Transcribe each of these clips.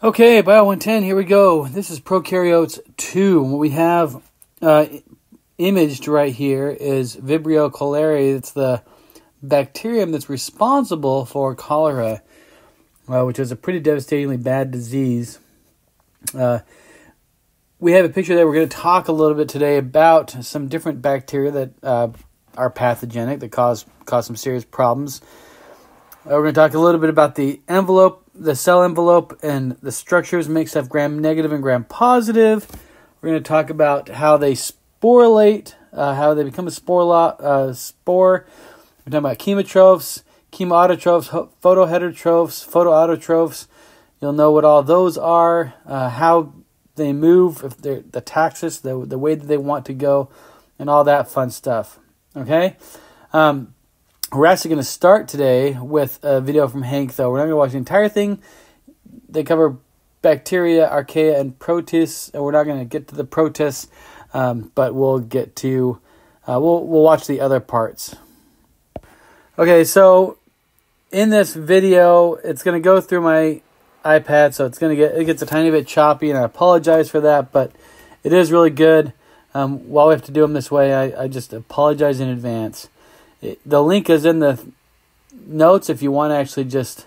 Okay, Bio 110, here we go. This is Prokaryotes 2. What we have imaged right here is Vibrio cholerae. It's the bacterium that's responsible for cholera, which is a pretty devastatingly bad disease. We have a picture there. We're going to talk a little bit today about some different bacteria that are pathogenic, that cause some serious problems. We're going to talk a little bit about the envelope, the cell envelope, and the structures make stuff gram-negative and gram-positive. We're going to talk about how they sporulate, how they become a spore. We're talking about chemotrophs, chemoautotrophs, photoheterotrophs, photoautotrophs. You'll know what all those are, how they move, if they're the taxis, the way that they want to go, and all that fun stuff. Okay? We're actually going to start today with a video from Hank, though. We're not going to watch the entire thing. They cover bacteria, archaea, and protists, and we're not going to get to the protists, but we'll get to, we'll watch the other parts. Okay, so in this video, it's going to go through my iPad, so it gets a tiny bit choppy, and I apologize for that, but it is really good. While we have to do them this way, I just apologize in advance. The link is in the notes. If you want to actually just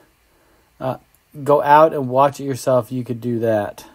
go out and watch it yourself, you could do that.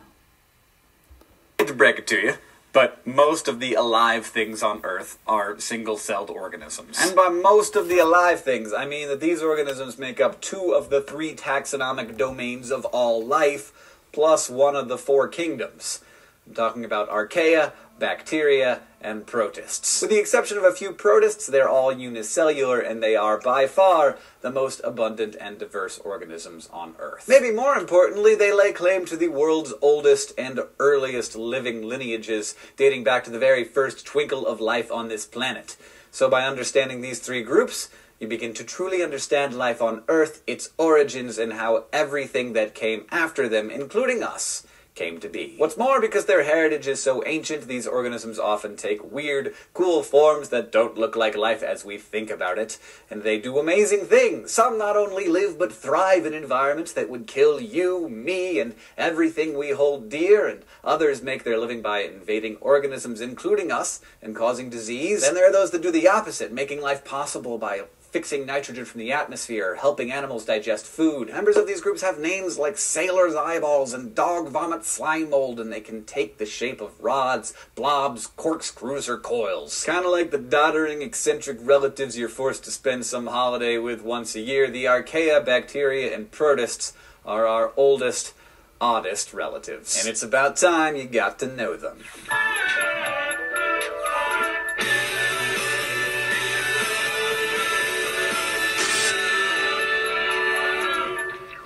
I hate to break it to you, but most of the alive things on Earth are single-celled organisms. And by most of the alive things, I mean that these organisms make up 2 of the 3 taxonomic domains of all life, plus 1 of the 4 kingdoms. I'm talking about archaea, bacteria, and protists. With the exception of a few protists, they're all unicellular, and they are by far the most abundant and diverse organisms on Earth. Maybe more importantly, they lay claim to the world's oldest and earliest living lineages, dating back to the very first twinkle of life on this planet. So by understanding these 3 groups, you begin to truly understand life on Earth, its origins, and how everything that came after them, including us, came to be. What's more, because their heritage is so ancient, these organisms often take weird, cool forms that don't look like life as we think about it, and they do amazing things. Some not only live but thrive in environments that would kill you, me, and everything we hold dear, and others make their living by invading organisms, including us, and causing disease. Then there are those that do the opposite, making life possible by fixing nitrogen from the atmosphere, helping animals digest food. Members of these groups have names like sailor's eyeballs and dog vomit slime mold, and they can take the shape of rods, blobs, corkscrews, or coils. Kind of like the doddering, eccentric relatives you're forced to spend some holiday with once a year, the archaea, bacteria, and protists are our oldest, oddest relatives. And it's about time you got to know them.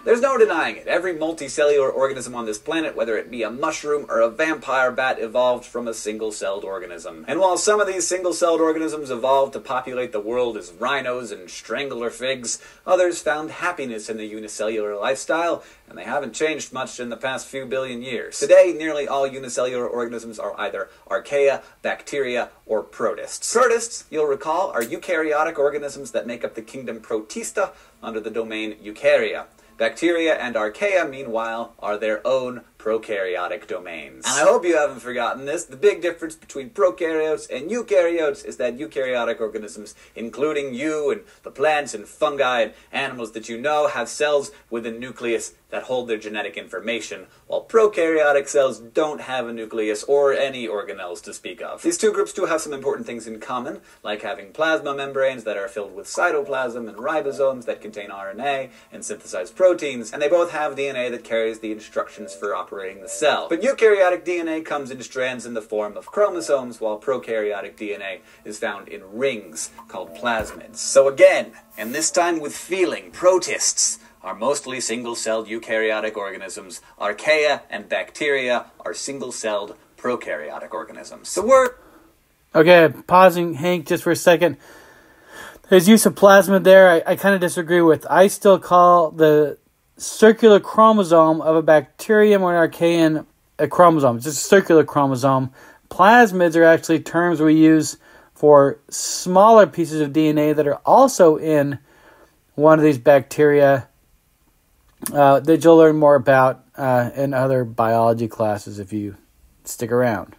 There's no denying it. Every multicellular organism on this planet, whether it be a mushroom or a vampire bat, evolved from a single-celled organism. And while some of these single-celled organisms evolved to populate the world as rhinos and strangler figs, others found happiness in the unicellular lifestyle, and they haven't changed much in the past few billion years. Today, nearly all unicellular organisms are either archaea, bacteria, or protists. Protists, you'll recall, are eukaryotic organisms that make up the kingdom Protista under the domain Eukarya. Bacteria and archaea, meanwhile, are their own prokaryotic domains. And I hope you haven't forgotten this. The big difference between prokaryotes and eukaryotes is that eukaryotic organisms, including you and the plants and fungi and animals that you know, have cells with a nucleus that hold their genetic information, while prokaryotic cells don't have a nucleus or any organelles to speak of. These 2 groups do have some important things in common, like having plasma membranes that are filled with cytoplasm and ribosomes that contain RNA and synthesize proteins, and they both have DNA that carries the instructions for operating the cell. But eukaryotic DNA comes in strands in the form of chromosomes, while prokaryotic DNA is found in rings called plasmids. So again, and this time with feeling, protists are mostly single-celled eukaryotic organisms. Archaea and bacteria are single-celled prokaryotic organisms. The word... Okay, pausing, Hank, just for a second. There's use of plasmid there. I kind of disagree with. I still call the circular chromosome of a bacterium or an archaean a chromosome. It's just a circular chromosome. Plasmids are actually terms we use for smaller pieces of DNA that are also in one of these bacteria that you'll learn more about in other biology classes if you stick around.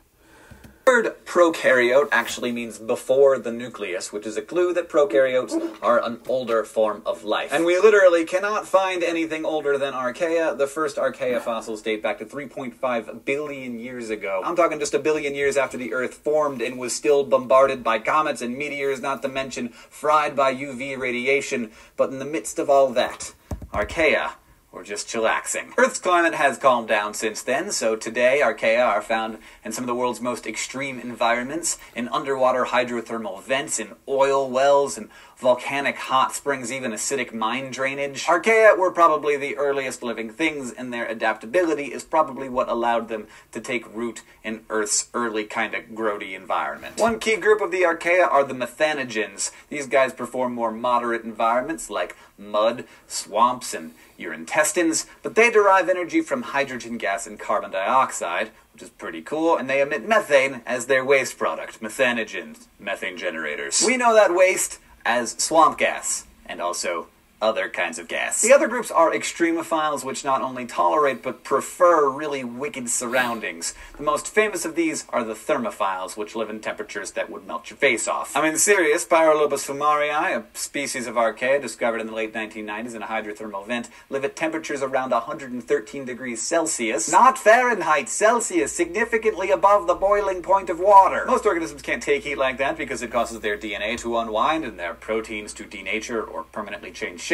The word prokaryote actually means before the nucleus, which is a clue that prokaryotes are an older form of life. And we literally cannot find anything older than archaea. The first archaea fossils date back to 3.5 billion years ago. I'm talking just a billion years after the Earth formed and was still bombarded by comets and meteors, not to mention fried by UV radiation. But in the midst of all that, archaea or just chillaxing. Earth's climate has calmed down since then, so today archaea are found in some of the world's most extreme environments, in underwater hydrothermal vents, in oil wells, and volcanic hot springs, even acidic mine drainage. Archaea were probably the earliest living things, and their adaptability is probably what allowed them to take root in Earth's early kind of grody environment. One key group of the archaea are the methanogens. These guys perform more moderate environments like mud, swamps, and your intestines, but they derive energy from hydrogen gas and carbon dioxide, which is pretty cool, and they emit methane as their waste product. Methanogens, methane generators. We know that waste as swamp gas, and also other kinds of gas. The other groups are extremophiles, which not only tolerate but prefer really wicked surroundings. The most famous of these are the thermophiles, which live in temperatures that would melt your face off. I mean, serious, Pyrolobus fumarii, a species of archaea discovered in the late 1990s in a hydrothermal vent, live at temperatures around 113 degrees Celsius. Not Fahrenheit, Celsius, significantly above the boiling point of water. Most organisms can't take heat like that because it causes their DNA to unwind and their proteins to denature or permanently change shape.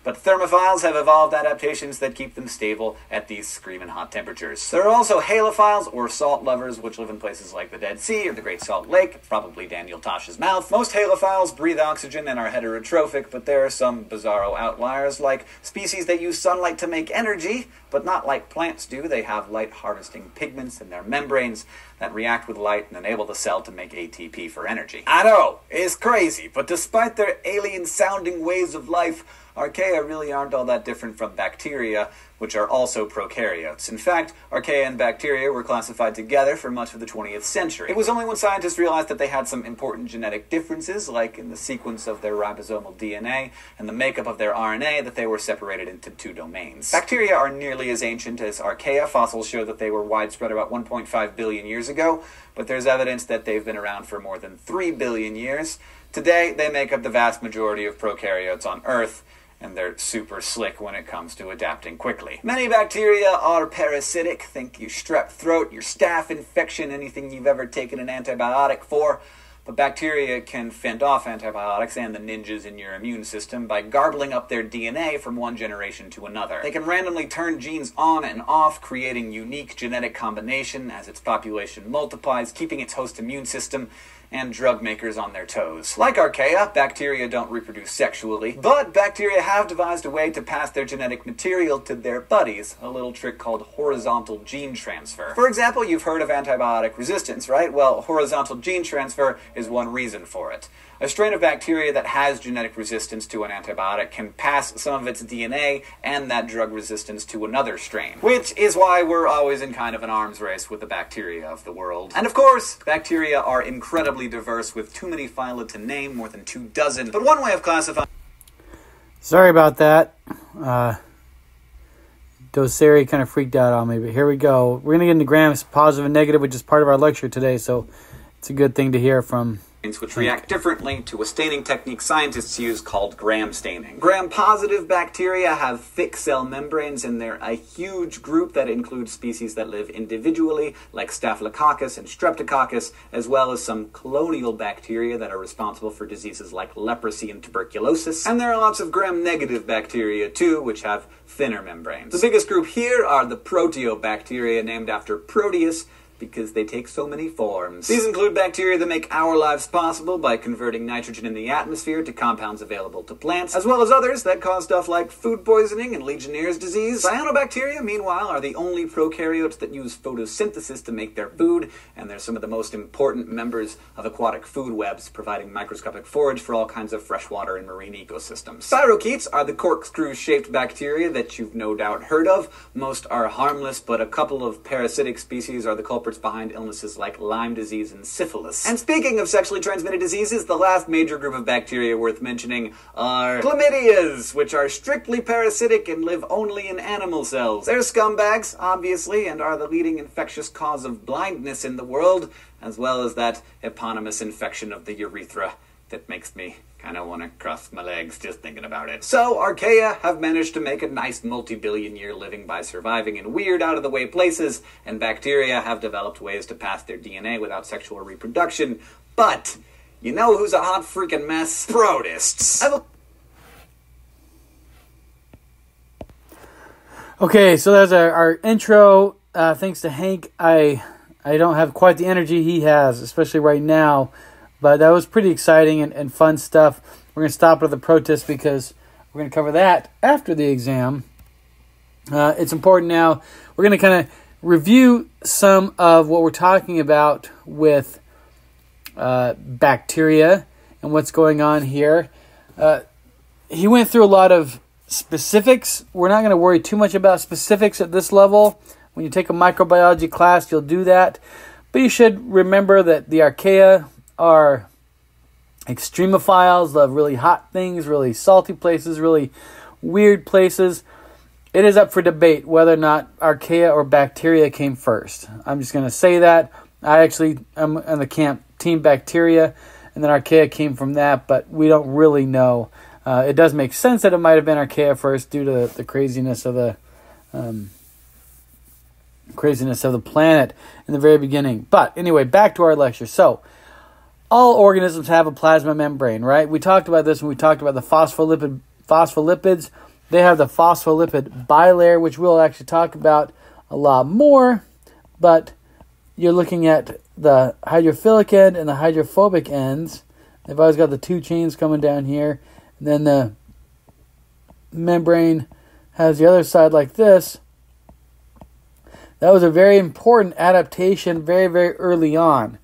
But thermophiles have evolved adaptations that keep them stable at these screaming hot temperatures. There are also halophiles, or salt lovers, which live in places like the Dead Sea or the Great Salt Lake, probably Daniel Tosh's mouth. Most halophiles breathe oxygen and are heterotrophic, but there are some bizarro outliers, like species that use sunlight to make energy, but not like plants do. They have light-harvesting pigments in their membranes that react with light and enable the cell to make ATP for energy. I know, it's crazy, but despite their alien-sounding ways of life, archaea really aren't all that different from bacteria, which are also prokaryotes. In fact, archaea and bacteria were classified together for much of the 20th century. It was only when scientists realized that they had some important genetic differences, like in the sequence of their ribosomal DNA and the makeup of their RNA, that they were separated into two domains. Bacteria are nearly as ancient as archaea. Fossils show that they were widespread about 1.5 billion years ago, but there's evidence that they've been around for more than 3 billion years. Today, they make up the vast majority of prokaryotes on Earth, and they're super slick when it comes to adapting quickly. Many bacteria are parasitic. Think your strep throat, your staph infection, anything you've ever taken an antibiotic for. But bacteria can fend off antibiotics and the ninjas in your immune system by garbling up their DNA from one generation to another. They can randomly turn genes on and off, creating unique genetic combination as its population multiplies, keeping its host immune system and drug makers on their toes. Like archaea, bacteria don't reproduce sexually, but bacteria have devised a way to pass their genetic material to their buddies, a little trick called horizontal gene transfer. For example, you've heard of antibiotic resistance, right? Well, horizontal gene transfer is one reason for it. A strain of bacteria that has genetic resistance to an antibiotic can pass some of its DNA and that drug resistance to another strain, which is why we're always in kind of an arms race with the bacteria of the world. And of course, bacteria are incredibly diverse, with too many phyla to name, more than 24. But one way of classifying... Sorry about that. Doceri kind of freaked out on me, but here we go. We're going to get into grams, positive and negative, which is part of our lecture today, so it's a good thing to hear from... which react differently to a staining technique scientists use called gram staining. Gram-positive bacteria have thick cell membranes, and they're a huge group that includes species that live individually, like Staphylococcus and Streptococcus, as well as some colonial bacteria that are responsible for diseases like leprosy and tuberculosis. And there are lots of gram-negative bacteria, too, which have thinner membranes. The biggest group here are the proteobacteria, named after Proteus, because they take so many forms. These include bacteria that make our lives possible by converting nitrogen in the atmosphere to compounds available to plants, as well as others that cause stuff like food poisoning and Legionnaire's disease. Cyanobacteria, meanwhile, are the only prokaryotes that use photosynthesis to make their food, and they're some of the most important members of aquatic food webs, providing microscopic forage for all kinds of freshwater and marine ecosystems. Spirochetes are the corkscrew-shaped bacteria that you've no doubt heard of. Most are harmless, but a couple of parasitic species are the culprits culprits behind illnesses like Lyme disease and syphilis. And speaking of sexually transmitted diseases, the last major group of bacteria worth mentioning are chlamydias, which are strictly parasitic and live only in animal cells. They're scumbags, obviously, and are the leading infectious cause of blindness in the world, as well as that eponymous infection of the urethra that makes me kind of want to cross my legs just thinking about it. So, archaea have managed to make a nice multi-billion-year living by surviving in weird, out-of-the-way places, and bacteria have developed ways to pass their DNA without sexual reproduction. But, you know who's a hot freaking mess? Protists. Okay, so that's our intro. Thanks to Hank. I don't have quite the energy he has, especially right now. But that was pretty exciting and fun stuff. We're going to stop with the protest because we're going to cover that after the exam. It's important now. We're going to kind of review some of what we're talking about with bacteria and what's going on here. He went through a lot of specifics. We're not going to worry too much about specifics at this level. When you take a microbiology class, you'll do that. But you should remember that the archaea are extremophiles, love really hot things, really salty places, really weird places. It is up for debate whether or not archaea or bacteria came first. I'm just going to say that. I actually am on the camp team bacteria, and then archaea came from that, but we don't really know. It does make sense that it might have been archaea first due to the craziness of the planet in the very beginning. But anyway, back to our lecture. So, all organisms have a plasma membrane, right? We talked about this when we talked about the phospholipids. They have the phospholipid bilayer, which we'll actually talk about a lot more. But you're looking at the hydrophilic end and the hydrophobic ends. They've always got the two chains coming down here. And then the membrane has the other side like this. That was a very important adaptation very, very early on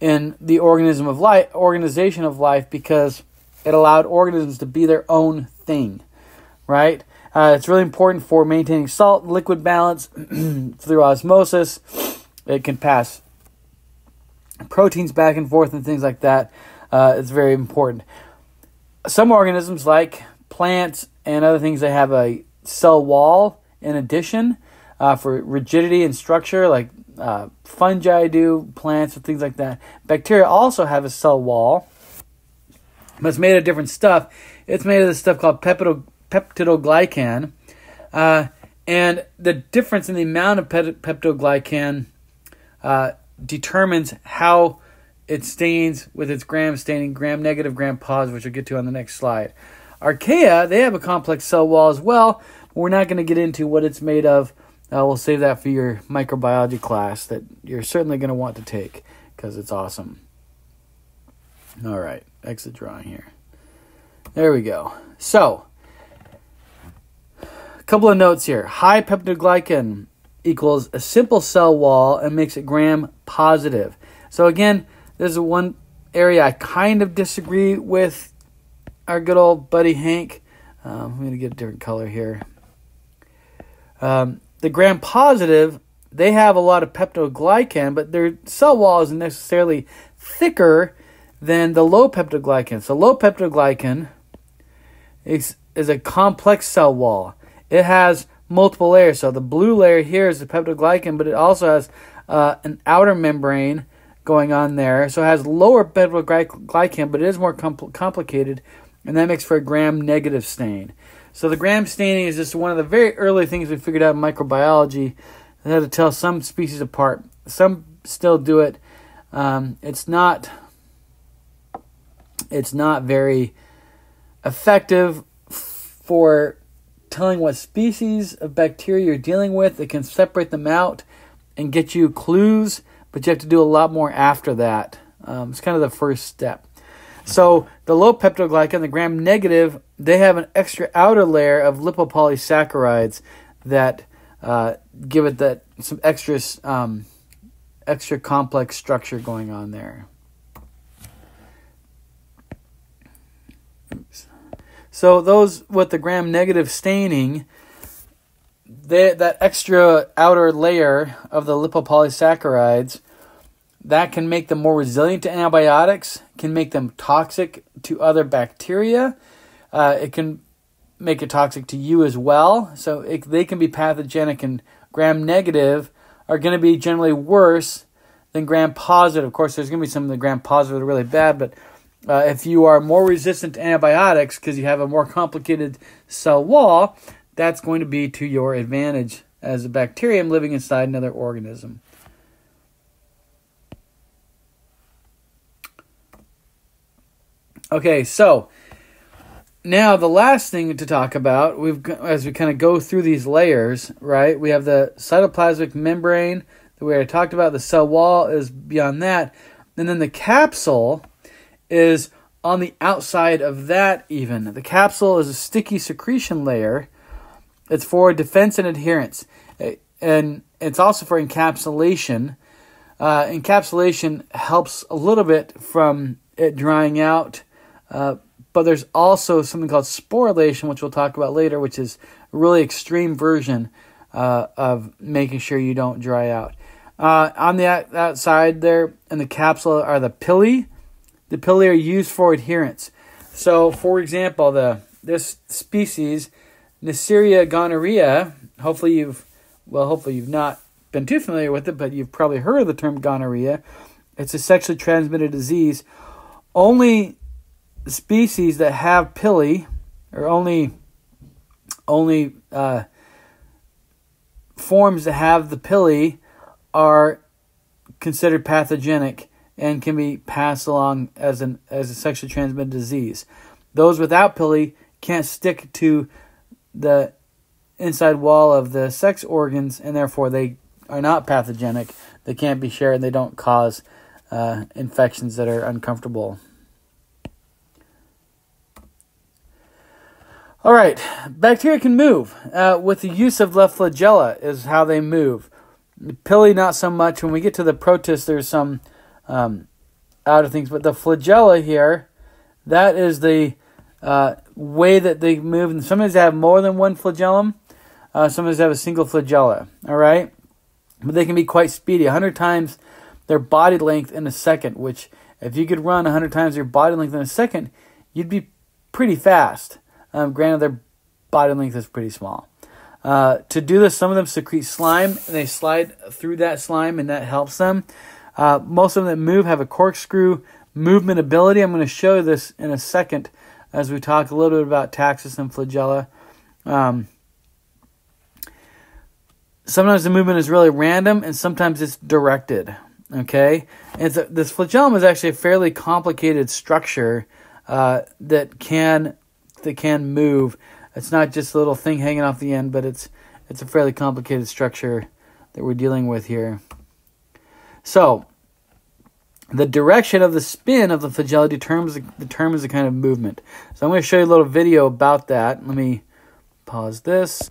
in the organization of life because it allowed organisms to be their own thing, right? It's really important for maintaining salt and liquid balance through osmosis. It can pass proteins back and forth and things like that. It's very important. Some organisms, like plants and other things, they have a cell wall in addition for rigidity and structure, like fungi do, plants and things like that. Bacteria also have a cell wall, but it's made of different stuff. It's made of this stuff called peptidoglycan, and the difference in the amount of peptidoglycan determines how it stains with its gram staining, gram negative, gram positive, which we'll get to on the next slide. Archaea, they have a complex cell wall as well. We're not going to get into what it's made of. We'll save that for your microbiology class that you're certainly going to want to take because it's awesome. All right, exit drawing here. There we go. So, a couple of notes here. High peptidoglycan equals a simple cell wall and makes it gram positive. So again, this is one area I kind of disagree with our good old buddy Hank. I'm going to get a different color here. The gram positive, they have a lot of peptidoglycan, but their cell wall isn't necessarily thicker than the low peptidoglycan. So low peptidoglycan is a complex cell wall. It has multiple layers. So the blue layer here is the peptidoglycan, but it also has an outer membrane going on there. So it has lower peptidoglycan, but it is more complicated, and that makes for a gram-negative stain. So the gram staining is just one of the very early things we figured out in microbiology that had to tell some species apart. Some still do it. It's not very effective for telling what species of bacteria you're dealing with. It can separate them out and get you clues, but you have to do a lot more after that. It's kind of the first step. So the low peptidoglycan, the gram negative, they have an extra outer layer of lipopolysaccharides that give it that some extra complex structure going on there. Oops. So those with the gram negative staining, that extra outer layer of the lipopolysaccharides, that can make them more resilient to antibiotics, can make them toxic to other bacteria. It can make it toxic to you as well. So they can be pathogenic, and gram-negative are going to be generally worse than gram-positive. Of course, there's going to be some of the gram-positive that are really bad, but if you are more resistant to antibiotics because you have a more complicated cell wall, that's going to be to your advantage as a bacterium living inside another organism. Okay, so now the last thing to talk about, as we kind of go through these layers, right? We have the cytoplasmic membrane that we already talked about. The cell wall is beyond that. And then the capsule is on the outside of that even. The capsule is a sticky secretion layer. It's for defense and adherence. And it's also for encapsulation. Encapsulation helps a little bit from it drying out. But there's also something called sporulation, which we'll talk about later, which is a really extreme version of making sure you don't dry out. On the outside there in the capsule are the pili. The pili are used for adherence. So, for example, this species, Neisseria gonorrhea, hopefully you've not been too familiar with it, but you've probably heard of the term gonorrhea. It's a sexually transmitted disease. Only species that have pili, or only forms that have the pili, are considered pathogenic and can be passed along as a sexually transmitted disease. Those without pili can't stick to the inside wall of the sex organs, and therefore they are not pathogenic. They can't be shared, and they don't cause infections that are uncomfortable. All right, bacteria can move. With the use of the flagella is how they move. The pili, not so much. When we get to the protists, there's some outer things. But the flagella here, that is the way that they move. And sometimes they have more than one flagellum. Sometimes they have a single flagella. All right? But they can be quite speedy. 100 times their body length in a second, which if you could run 100 times your body length in a second, you'd be pretty fast. Granted, their body length is pretty small. To do this, some of them secrete slime, and they slide through that slime, and that helps them. Most of them that move have a corkscrew movement ability. I'm going to show you this in a second as we talk a little bit about taxus and flagella. Sometimes the movement is really random, and sometimes it's directed. Okay, and this flagellum is actually a fairly complicated structure that can move. It's not just a little thing hanging off the end, but it's a fairly complicated structure that we're dealing with here. So, the direction of the spin of the flagella determines the kind of movement. So I'm going to show you a little video about that. Let me pause this.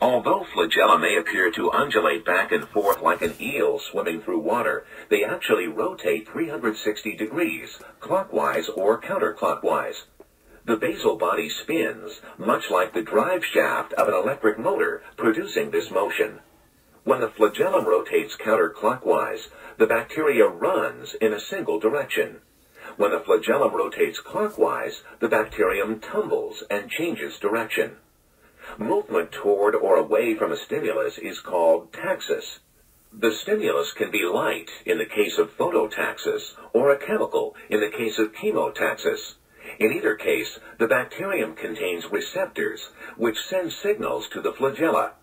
Although flagella may appear to undulate back and forth like an eel swimming through water, they actually rotate 360 degrees, clockwise or counterclockwise. The basal body spins, much like the drive shaft of an electric motor, producing this motion. When the flagellum rotates counterclockwise, the bacteria runs in a single direction. When the flagellum rotates clockwise, the bacterium tumbles and changes direction. Movement toward or away from a stimulus is called taxis. The stimulus can be light in the case of phototaxis or a chemical in the case of chemotaxis. In either case, the bacterium contains receptors which send signals to the flagella.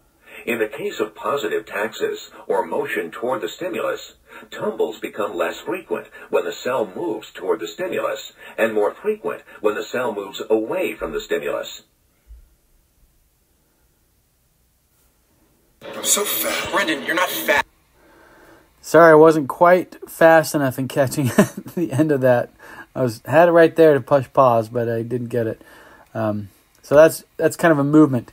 In the case of positive taxis or motion toward the stimulus, tumbles become less frequent when the cell moves toward the stimulus and more frequent when the cell moves away from the stimulus. I'm so fat. Brendan, you're not fat. Sorry, I wasn't quite fast enough in catching the end of that. Had it right there to push pause, but I didn't get it. So that's kind of a movement.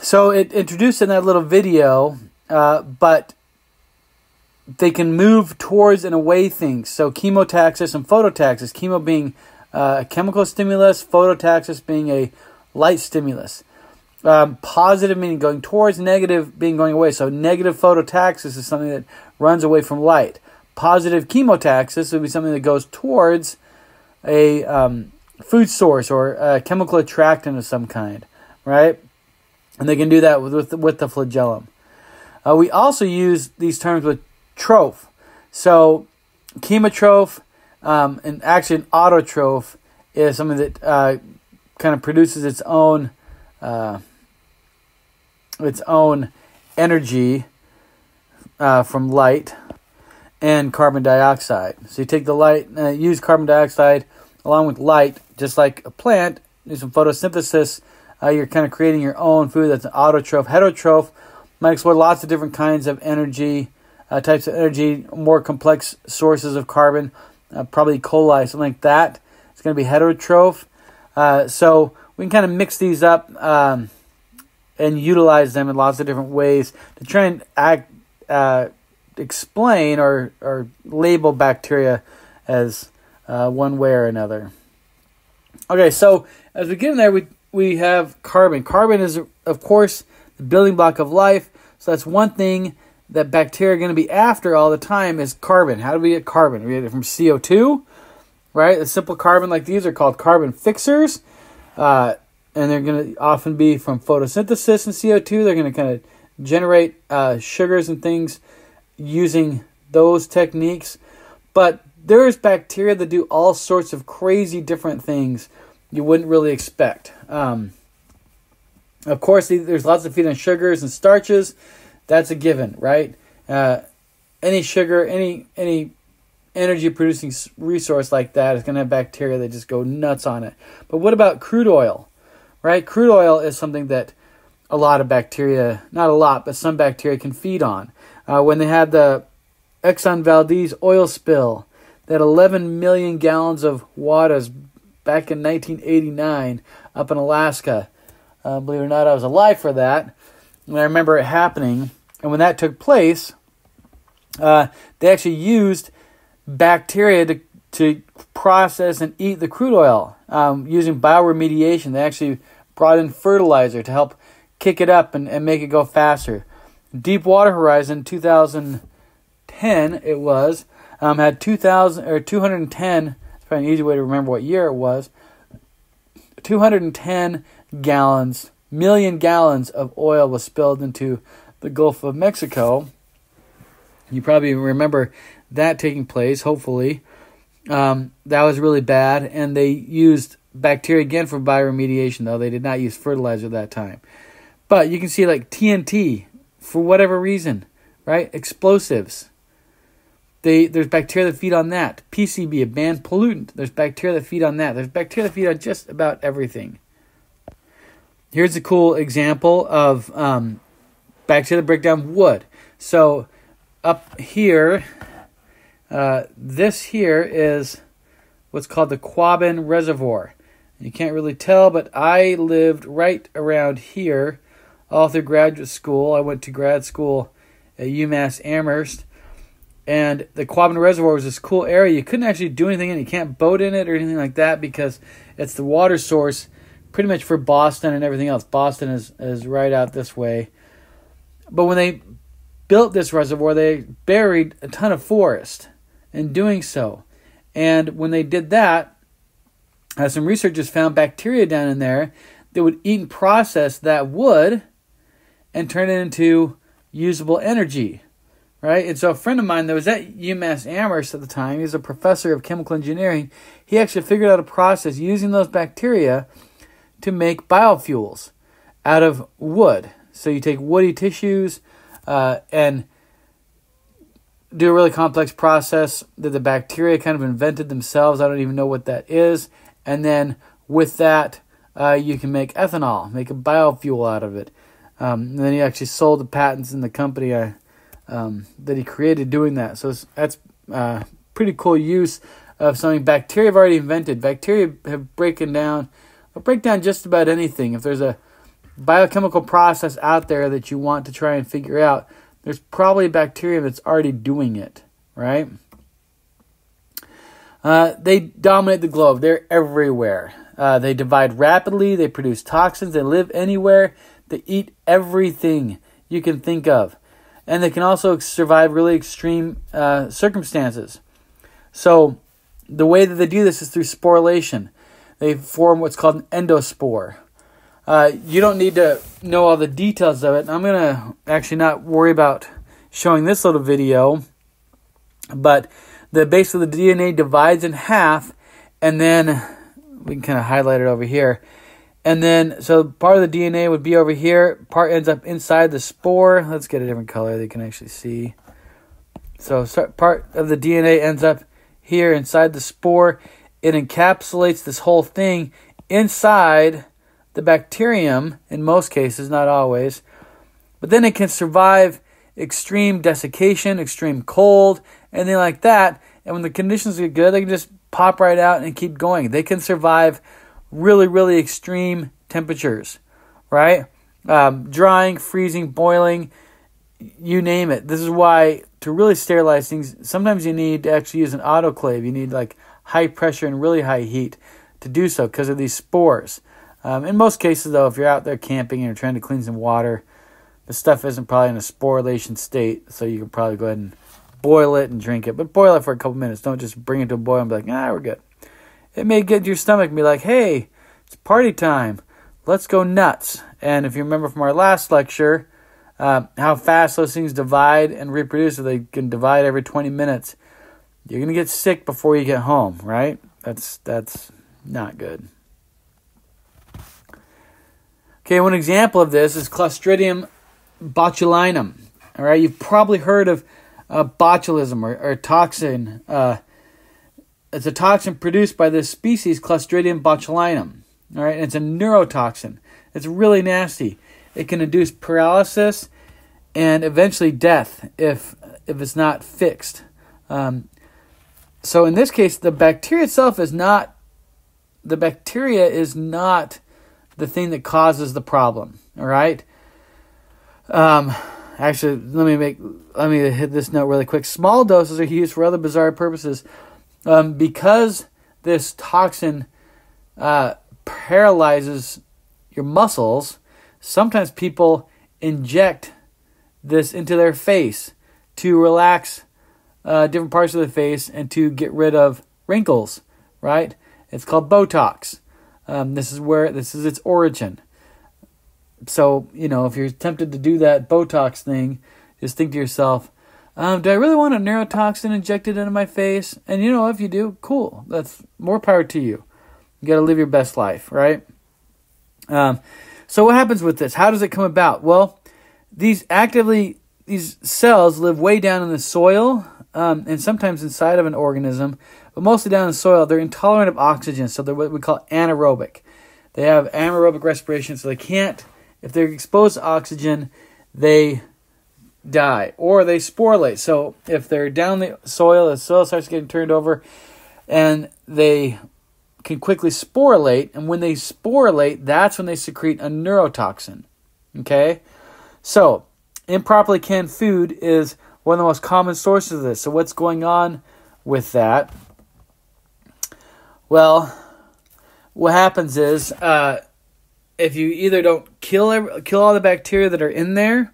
So it introduced in that little video, but they can move towards and away things. So chemotaxis and phototaxis, chemo being a chemical stimulus, phototaxis being a light stimulus. Positive meaning going towards, negative being going away. So negative phototaxis is something that runs away from light. Positive chemotaxis would be something that goes towards a food source or a chemical attractant of some kind, right? And they can do that with the flagellum. We also use these terms with troph. So chemotroph and actually an autotroph is something that kind of produces its own energy from light and carbon dioxide. So you take the light, use carbon dioxide along with light, just like a plant, do some photosynthesis. You're kind of creating your own food. That's an autotroph. Heterotroph might explore lots of different kinds of energy, types of energy, more complex sources of carbon, probably E. coli, something like that. It's going to be heterotroph. So we can kind of mix these up and utilize them in lots of different ways to try and explain or label bacteria as one way or another. Okay, so as we get in there, we have carbon. Carbon is, of course, the building block of life. So that's one thing that bacteria are going to be after all the time is carbon. How do we get carbon? We get it from CO2, right? The simple carbon like these are called carbon fixers. And they're going to often be from photosynthesis in CO2. They're going to kind of generate sugars and things using those techniques. But there's bacteria that do all sorts of crazy different things you wouldn't really expect. Of course, there's lots of feed on sugars and starches. That's a given, right? Any sugar, any energy-producing resource like that is going to have bacteria that just go nuts on it. But what about crude oil, right? Crude oil is something that a lot of bacteria, not a lot, but some bacteria can feed on. When they had the Exxon Valdez oil spill, they had 11 million gallons of waters back in 1989 up in Alaska. Believe it or not, I was alive for that. And I remember it happening. And when that took place, they actually used bacteria to process and eat the crude oil using bioremediation. They actually brought in fertilizer to help kick it up and make it go faster. Deepwater Horizon 2010 it was had 210. It's probably an easy way to remember what year it was. 210 million gallons of oil was spilled into the Gulf of Mexico. You probably remember that taking place, hopefully. That was really bad, and they used bacteria again for bioremediation, though. They did not use fertilizer at that time. But you can see like TNT, for whatever reason, right? Explosives. There's bacteria that feed on that. PCB, a banned pollutant. There's bacteria that feed on that. There's bacteria that feed on just about everything. Here's a cool example of bacteria that break down wood. So up here, this here is what's called the Quabbin Reservoir. You can't really tell, but I lived right around here all through graduate school. I went to grad school at UMass Amherst. And the Quabbin Reservoir was this cool area. You couldn't actually do anything in it. You can't boat in it or anything like that because it's the water source pretty much for Boston and everything else. Boston is right out this way. But when they built this reservoir, they buried a ton of forest in doing so. And when they did that, some researchers found bacteria down in there that would eat and process that wood and turn it into usable energy. Right? And so a friend of mine that was at UMass Amherst at the time, he was a professor of chemical engineering, he actually figured out a process using those bacteria to make biofuels out of wood. So you take woody tissues and do a really complex process that the bacteria kind of invented themselves. I don't even know what that is. And then with that, you can make ethanol, make a biofuel out of it. And then he actually sold the patents in the company that he created doing that. So that's pretty cool use of something bacteria have already invented. Bacteria have break down just about anything. If there's a biochemical process out there that you want to try and figure out, there's probably a bacteria that's already doing it, right? They dominate the globe. They're everywhere. They divide rapidly. They produce toxins. They live anywhere. They eat everything you can think of. And they can also survive really extreme circumstances. So the way that they do this is through sporulation. They form what's called an endospore. You don't need to know all the details of it. I'm going to actually not worry about showing this little video. But basically the DNA divides in half, and then we can kind of highlight it over here. And then, so part of the DNA would be over here. Part ends up inside the spore. Let's get a different color they can actually see. So part of the DNA ends up here inside the spore. It encapsulates this whole thing inside the bacterium, in most cases, not always. But then it can survive extreme desiccation, extreme cold, anything like that. And when the conditions get good, they can just pop right out and keep going. They can survive really, really extreme temperatures, right? Drying, freezing, boiling, you name it. This is why to really sterilize things, sometimes you need to actually use an autoclave. You need like high pressure and really high heat to do so because of these spores. In most cases, though, if you're out there camping and you're trying to clean some water, the stuff isn't probably in a sporulation state, so you can probably go ahead and boil it and drink it. But boil it for a couple minutes. Don't just bring it to a boil and be like, we're good. It may get to your stomach and be like, hey, it's party time. Let's go nuts. And if you remember from our last lecture, how fast those things divide and reproduce, so they can divide every 20 minutes, you're going to get sick before you get home, right? That's not good. Okay, one example of this is Clostridium botulinum. All right, you've probably heard of botulism or toxin. It's a toxin produced by this species, Clostridium botulinum. All right, and it's a neurotoxin. It's really nasty. It can induce paralysis and eventually death if it's not fixed. So in this case, the bacteria itself is not. The bacteria is not the thing that causes the problem. All right. Actually, let me hit this note really quick. Small doses are used for other bizarre purposes. Because this toxin paralyzes your muscles, sometimes people inject this into their face to relax different parts of the face and to get rid of wrinkles, right? It's called Botox. This is its origin. So, if you're tempted to do that Botox thing, just think to yourself, do I really want a neurotoxin injected into my face? And if you do, cool. That's more power to you. You got to live your best life, right? So what happens with this? How does it come about? Well, these cells live way down in the soil, and sometimes inside of an organism, but mostly down in the soil. They're intolerant of oxygen, so they're what we call anaerobic. They have anaerobic respiration, so they can't, if they're exposed to oxygen, they die, or they sporulate. So if they're down the soil starts getting turned over, and they can quickly sporulate, and when they sporulate, that's when they secrete a neurotoxin. Okay? So, improperly canned food is one of the most common sources of this. So what's going on with that? Well, what happens is, if you either don't kill all the bacteria that are in there,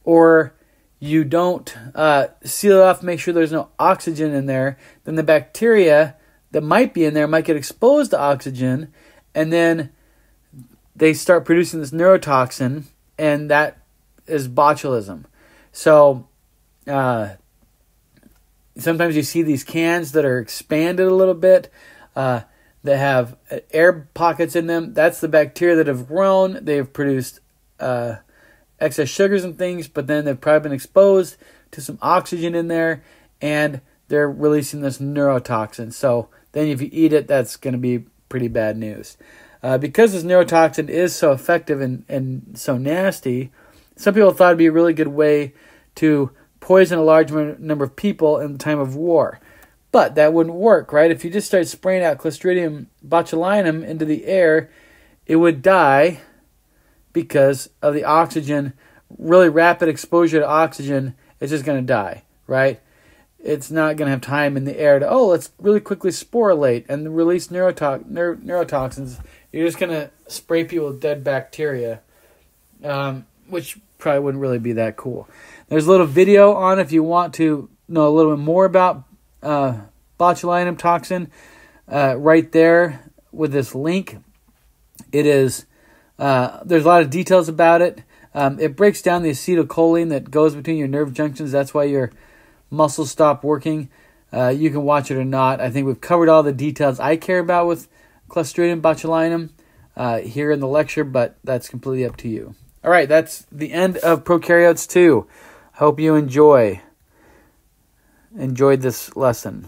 or you don't seal it off, make sure there's no oxygen in there, then the bacteria that might be in there might get exposed to oxygen, and then they start producing this neurotoxin, and that is botulism. So sometimes you see these cans that are expanded a little bit, that have air pockets in them. That's the bacteria that have grown. They've produced excess sugars and things, but then they've probably been exposed to some oxygen in there, and they're releasing this neurotoxin. So then if you eat it, that's going to be pretty bad news. Because this neurotoxin is so effective and so nasty, some people thought it'd be a really good way to poison a large number of people in the time of war. But that wouldn't work, right? If you just started spraying out Clostridium botulinum into the air, it would die because of the oxygen. Really rapid exposure to oxygen, it's just going to die, right? it's not going to have time in the air to, let's really quickly sporulate and release neurotoxins. You're just going to spray people with dead bacteria, which probably wouldn't really be that cool. There's a little video on if you want to know a little bit more about botulinum toxin right there with this link. It is, there's a lot of details about it. It breaks down the acetylcholine that goes between your nerve junctions. That's why your muscles stop working. You can watch it or not. I think we've covered all the details I care about with Clostridium botulinum here in the lecture, but that's completely up to you. All right, that's the end of Prokaryotes 2. Hope you enjoyed this lesson.